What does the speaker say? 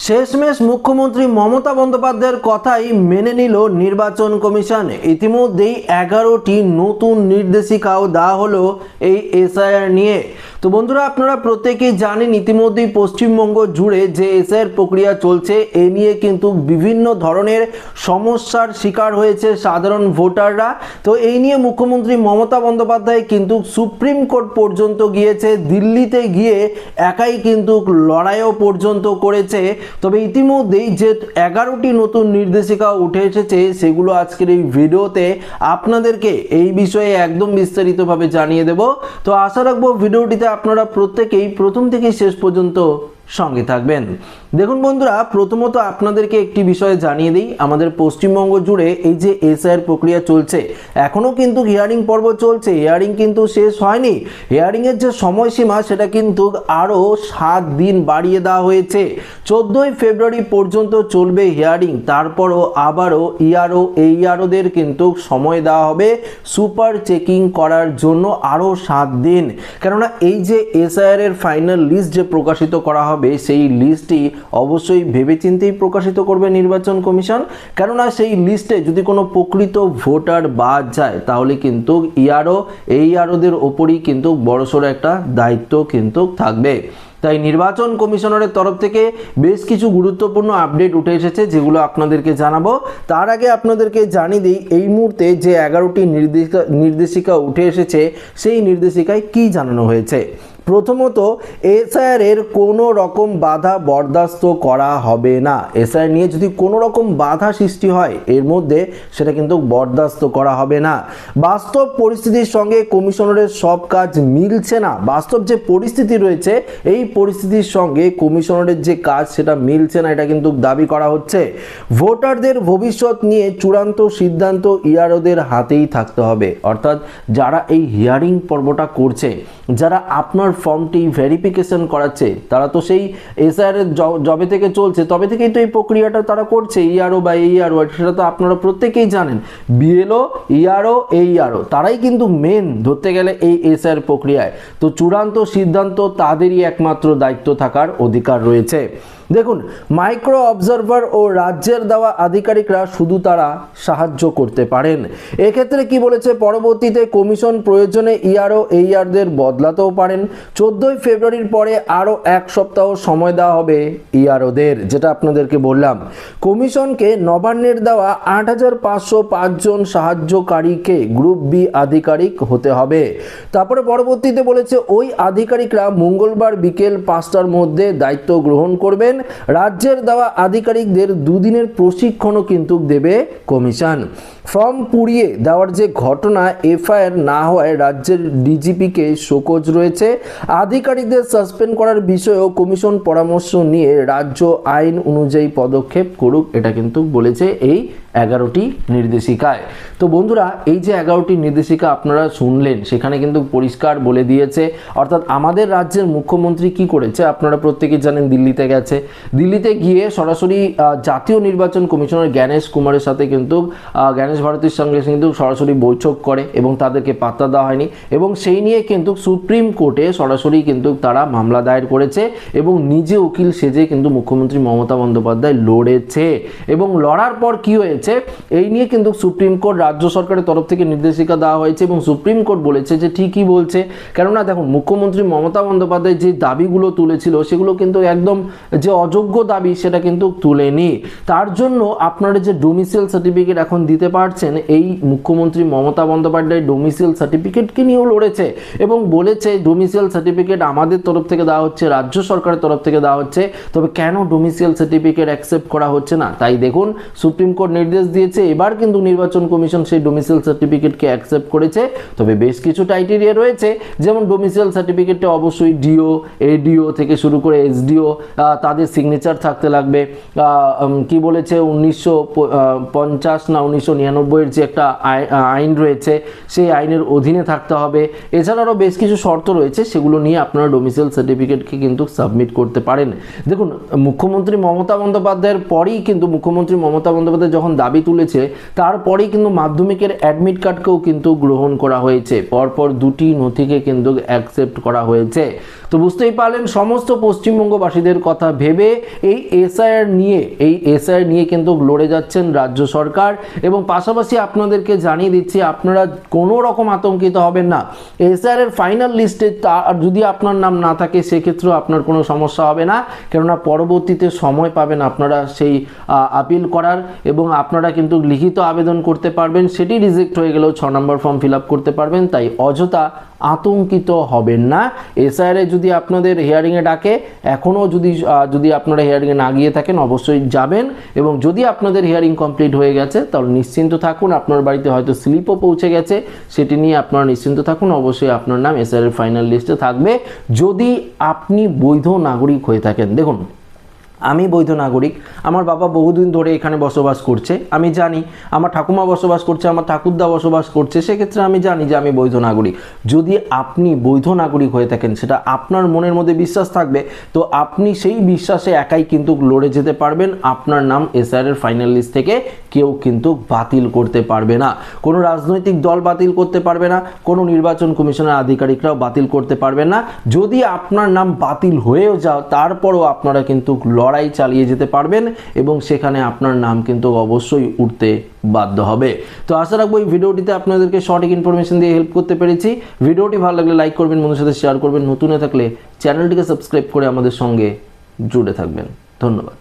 শেষমেশ মুখ্যমন্ত্রী মমতা বন্দ্যোপাধ্যায়ের কথাই মেনে নিল নির্বাচন কমিশন। ইতিমধ্যেই 11টি নতুন নির্দেশিকাও দেওয়া হলো এই এসআইআর নিয়ে। তো বন্ধুরা, আপনারা প্রত্যেকেই জানেন ইতিমধ্যেই পশ্চিমবঙ্গ জুড়ে যে এসআইআর প্রক্রিয়া চলছে এ নিয়ে কিন্তু বিভিন্ন ধরনের সমস্যার শিকার হয়েছে সাধারণ ভোটাররা। তো এই নিয়ে মুখ্যমন্ত্রী মমতা বন্দ্যোপাধ্যায় কিন্তু সুপ্রিম কোর্ট পর্যন্ত গিয়েছে, দিল্লিতে গিয়ে একাই কিন্তু লড়াইও পর্যন্ত করেছে। তবে ইতিমধ্যেই যে 11টি নতুন নির্দেশিকা উঠে এসেছে সেগুলো আজকের এই ভিডিওতে আপনাদেরকে এই বিষয়ে একদম বিস্তারিতভাবে জানিয়ে দেব। তো আশা রাখবো ভিডিওটিতে আপনারা প্রত্যেকেই প্রথম থেকে শেষ পর্যন্ত সঙ্গে থাকবেন। দেখুন বন্ধুরা, প্রথমত আপনাদেরকে একটি বিষয়ে জানিয়ে দিই, আমাদের পশ্চিমবঙ্গ জুড়ে এই যে এসআইআর প্রক্রিয়া চলছে এখনও কিন্তু হিয়ারিং পর্ব চলছে, হিয়ারিং কিন্তু শেষ হয়নি। হিয়ারিংয়ের যে সময়সীমা সেটা কিন্তু আরও 7 দিন বাড়িয়ে দেওয়া হয়েছে। 14ই ফেব্রুয়ারি পর্যন্ত চলবে হিয়ারিং, তারপরও আবারও এইআরওদের কিন্তু সময় দেওয়া হবে সুপার চেকিং করার জন্য আরও 7 দিন। কেননা এই যে এসআইআর এর ফাইনাল লিস্ট যে প্রকাশিত করা হবে সেই লিস্টটি অবশ্যই ভেবেচিন্তেই প্রকাশিত করবে নির্বাচন কমিশন। কেননা সেই লিস্টে যদি কোনো প্রকৃত ভোটার বাদ যায় তাহলে কিন্তু এইআরওদের ওপরই কিন্তু বড়সড় একটা দায়িত্ব কিন্তু থাকবে। তাই নির্বাচন কমিশনারের তরফ থেকে বেশ কিছু গুরুত্বপূর্ণ আপডেট উঠে এসেছে যেগুলো আপনাদেরকে জানাবো। তার আগে আপনাদেরকে জানিয়ে দিই এই মুহূর্তে যে 11টি নির্দেশিকা উঠে এসেছে সেই নির্দেশিকায় কি জানানো হয়েছে। প্রথমত, এসআইআর এর কোনো রকম বাধা বরদাস্ত করা হবে না। এসআইআর নিয়ে যদি কোনো রকম বাধা সৃষ্টি হয় এর মধ্যে সেটা কিন্তু বরদাস্ত করা হবে না। বাস্তব পরিস্থিতির সঙ্গে কমিশনারের সব কাজ মিলছে না, বাস্তব যে পরিস্থিতি রয়েছে এই পরিস্থিতির সঙ্গে কমিশনারের যে কাজ সেটা মিলছে না, এটা কিন্তু দাবি করা হচ্ছে। ভোটারদের ভবিষ্যৎ নিয়ে চূড়ান্ত সিদ্ধান্ত ইআরওদের হাতেই থাকতে হবে। অর্থাৎ যারা এই হিয়ারিং পর্বটা করছে, যারা আপনার ফর্মটি ভেরিফিকেশন করাচ্ছে, তারা তো সেই এসআইআর জবে থেকে চলছে তবে থেকেই তো এই প্রক্রিয়াটা তারা করছে। ইআরও বা এইআরও সেটা তো আপনারা প্রত্যেকেই জানেন। বিএলও, ইআরও, এইআরও তারাই কিন্তু মেন ধরতে গেলে এই এসআইআর প্রক্রিয়ায়। তো চূড়ান্ত সিদ্ধান্ত তাদেরই একমাত্র দায়িত্ব থাকার অধিকার রয়েছে। দেখুন, মাইক্রো অবজারভার ও রাজ্যের দেওয়া আধিকারিকরা শুধু তারা সাহায্য করতে পারেন। এক্ষেত্রে কি বলেছে, পরবর্তীতে কমিশন প্রয়োজনে ইআরও এইআরদের বদলাতেও পারেন। 14ই ফেব্রুয়ারির পরে আরও 1 সপ্তাহ সময় দেওয়া হবে ইআরওদের, যেটা আপনাদেরকে বললাম। কমিশনকে নবান্নের দেওয়া 8505 জন সাহায্যকারীকে গ্রুপ বি আধিকারিক হতে হবে। তারপরে পরবর্তীতে বলেছে ওই আধিকারিকরা মঙ্গলবার বিকেল 5টার মধ্যে দায়িত্ব গ্রহণ করবেন। রাজ্যের দেওয়া আধিকারিকদের 2 দিনের প্রশিক্ষণও কিন্তু দেবে কমিশন। ফর্ম পুড়িয়ে দেওয়ার যে ঘটনা, এফআইআর না হওয়ায় রাজ্যের ডিজিপিকে শোকজ রয়েছে। আধিকারিকদের সাসপেন্ড করার বিষয়েও কমিশন পরামর্শ নিয়ে রাজ্য আইন অনুযায়ী পদক্ষেপ করুক, এটা কিন্তু বলেছে এই 11টি নির্দেশিকায়। তো বন্ধুরা, এই যে 11টি নির্দেশিকা আপনারা শুনলেন সেখানে কিন্তু পরিষ্কার বলে দিয়েছে, অর্থাৎ আমাদের রাজ্যের মুখ্যমন্ত্রী কি করেছে আপনারা প্রত্যেকেই জানেন, দিল্লিতে গেছে। দিল্লিতে গিয়ে সরাসরি জাতীয় নির্বাচন কমিশনার জ্ঞানেশ কুমারের সাথে কিন্তু জ্ঞানেশ ভারতীর সঙ্গে কিন্তু সরাসরি বৈঠক করে এবং তাদেরকে পাত্তা দেওয়া হয়নি, এবং সেই নিয়ে কিন্তু সুপ্রিম কোর্টে সরাসরি কিন্তু তারা মামলা দায়ের করেছে এবং নিজে উকিল সেজে কিন্তু মুখ্যমন্ত্রী মমতা বন্দ্যোপাধ্যায় লড়েছে। এবং লড়ার পর কি হয়েছে এই নিয়ে কিন্তু সুপ্রিম কোর্ট রাজ্য সরকারের তরফ থেকে নির্দেশিকা দেওয়া হয়েছে এবং সুপ্রিম কোর্ট বলেছে যে ঠিকই বলছে। কেননা দেখুন, মুখ্যমন্ত্রী মমতা বন্দ্যোপাধ্যায় যে দাবিগুলো তুলেছিল সেগুলো কিন্তু একদম যে অযোগ্য দাবি সেটা কিন্তু তুলেনি। তার জন্য আপনারা যে ডোমিসাইল সার্টিফিকেট এখন দিতে পারছেন, এই মুখ্যমন্ত্রী মমতা বন্দ্যোপাধ্যায় ডোমিসাইল সার্টিফিকেটকে নিয়েও লড়েছে এবং বলেছে ডোমিসাইল সার্টিফিকেট আমাদের তরফ থেকে দেওয়া হচ্ছে, রাজ্য সরকারের তরফ থেকে দেওয়া হচ্ছে, তবে কেন ডোমিসাইল সার্টিফিকেট অ্যাকসেপ্ট করা হচ্ছে না। তাই দেখুন, সুপ্রিম কোর্ট নির্দেশ দিয়েছে, এবার কিন্তু নির্বাচন কমিশন সেই ডোমিসাইল সার্টিফিকেটকে অ্যাকসেপ্ট করেছে। তবে বেশ কিছু ক্রাইটেরিয়া রয়েছে, যেমন ডোমিসাইল সার্টিফিকেটে অবশ্যই ডিও, এডিও থেকে শুরু করে এসডিও তাদের সিগনেচার থাকতে লাগবে। কি বলেছে, 1950 না 1999 এর যে একটা আইন রয়েছে সেই আইনের অধীনে থাকতে হবে। এছাড়াও বেশ কিছু শর্ত রয়েছে, সেগুলো নিয়ে আপনারা ডোমিসাইল সার্টিফিকেটকে কিন্তু সাবমিট করতে পারেন। দেখুন, মুখ্যমন্ত্রী মমতা বন্দ্যোপাধ্যায়ের পরেই কিন্তু মুখ্যমন্ত্রী মমতা বন্দ্যোপাধ্যায় যখন দাবি তুলেছে তারপরেই কিন্তু মাধ্যমিকের অ্যাডমিট কার্ডকেও কিন্তু গ্রহণ করা হয়েছে। পরপর 2টি নথিকে কিন্তু অ্যাকসেপ্ট করা হয়েছে। তো বুঝতেই পারলেন, সমস্ত পশ্চিমবঙ্গবাসীদের কথা ভেবে নেবে এই এসআইআর নিয়ে কিন্তু লড়ে যাচ্ছেন রাজ্য সরকার। এবং পাশাপাশি আপনাদেরকে জানিয়ে দিচ্ছি, আপনারা কোনো রকম আতঙ্কিত হবেন না। এসআইআর এর ফাইনাল লিস্টে যদি আপনার নাম না থাকে সেক্ষেত্রেও আপনার কোনো সমস্যা হবে না, কেননা পরবর্তীতে সময় পাবেন আপনারা সেই আপিল করার, এবং আপনারা কিন্তু লিখিত আবেদন করতে পারবেন। সেটি রিজেক্ট হয়ে গেলেও 6 নম্বর ফর্ম ফিল আপ করতে পারবেন। তাই অযথা আতঙ্কিত হবেন না। এসআইআর যদি আপনাদের হিয়ারিংয়ে ডাকে, এখনও যদি আপনারা হিয়ারিংয়ে না গিয়ে থাকেন অবশ্যই যাবেন, এবং যদি আপনাদের হিয়ারিং কমপ্লিট হয়ে গেছে তাহলে নিশ্চিন্ত থাকুন, আপনার বাড়িতে হয়তো স্লিপও পৌঁছে গেছে, সেটি নিয়ে আপনারা নিশ্চিন্ত থাকুন। অবশ্যই আপনার নাম এসআইআর এর ফাইনাল লিস্টে থাকবে যদি আপনি বৈধ নাগরিক হয়ে থাকেন। দেখুন, আমি বৈধ নাগরিক, আমার বাবা বহুদিন ধরে এখানে বসবাস করছে, আমি জানি। আমার ঠাকুমা বসবাস করছে, আমার ঠাকুরদা বসবাস করছে, সেক্ষেত্রে আমি জানি যে আমি বৈধ নাগরিক। যদি আপনি বৈধ নাগরিক হয়ে থাকেন, সেটা আপনার মনের মধ্যে বিশ্বাস থাকবে, তো আপনি সেই বিশ্বাসে একাই কিন্তু লড়ে যেতে পারবেন। আপনার নাম এসআইআর এর ফাইনাল লিস্ট থেকে কেউ কিন্তু বাতিল করতে পারবে না, কোনো রাজনৈতিক দল বাতিল করতে পারবে না, কোনো নির্বাচন কমিশনের আধিকারিকরাও বাতিল করতে পারবে না। যদি আপনার নাম বাতিল হয়েও যাও, তারপরও আপনারা কিন্তু লড়াই চালিয়ে যেতে পারবেন, এবং সেখানে আপনার নাম কিন্তু অবশ্যই উঠতে বাধ্য হবে। তো আশা রাখবো এই ভিডিওটিতে আপনাদেরকে সঠিক ইনফরমেশন দিয়ে হেল্প করতে পেরেছি। ভিডিওটি ভালো লাগলে লাইক করবেন, বন্ধুদের সাথে শেয়ার করবেন, নতুন হয়ে থাকলে চ্যানেলটিকে সাবস্ক্রাইব করে আমাদের সঙ্গে জুড়ে থাকবেন। ধন্যবাদ।